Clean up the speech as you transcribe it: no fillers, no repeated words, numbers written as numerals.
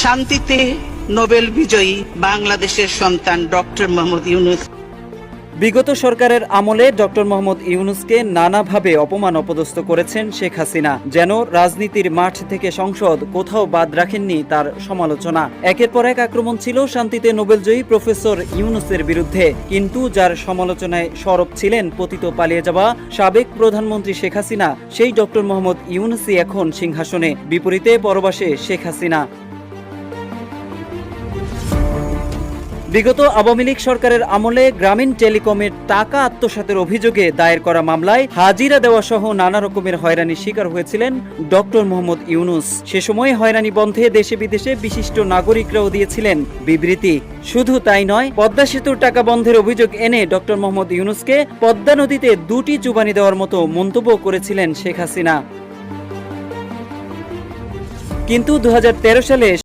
শান্তিতে নোবেল বিজয়ী বাংলাদেশের সন্তান ডক্টর মোহাম্মদ ইউনূস। বিগত সরকারের আমলে ডক্টর মোহাম্মদ ইউনূসকে নানাভাবে অপমান অপদস্থ করেছেন শেখ হাসিনা। যেন রাজনীতির মাঠ থেকে সংসদ কোথাও বাদ রাখেননি তার সমালোচনা। একের পর এক আক্রমণ ছিল শান্তিতে নোবেলজয়ী প্রফেসর ইউনূসের বিরুদ্ধে, কিন্তু যার সমালোচনায় সরব ছিলেন পতিত পালিয়ে যাওয়া সাবেক প্রধানমন্ত্রী শেখ হাসিনা, সেই ডক্টর মোহাম্মদ ইউনূসই এখন সিংহাসনে, বিপরীতে পরবাসে শেখ হাসিনা। বিগত আওয়ামী লীগ সরকারের আমলে গ্রামীণ টেলিকমের টাকা আত্মসাতের অভিযোগে দায়ের করা মামলায় হাজিরা দেওয়া সহ নানা রকমের হয়রানির শিকার হয়েছিলেন ডক্টর মোহাম্মদ ইউনূস। সে সময় হয়রানি বন্ধে দেশে বিদেশে বিশিষ্ট নাগরিকরাও দিয়েছিলেন বিবৃতি। শুধু তাই নয়, পদ্মা সেতুর টাকা বন্ধের অভিযোগ এনে ডক্টর মোহাম্মদ ইউনূসকে পদ্মা নদীতে 2টি চুবানি দেওয়ার মতো মন্তব্য করেছিলেন শেখ হাসিনা। কিন্তু 2013 সালে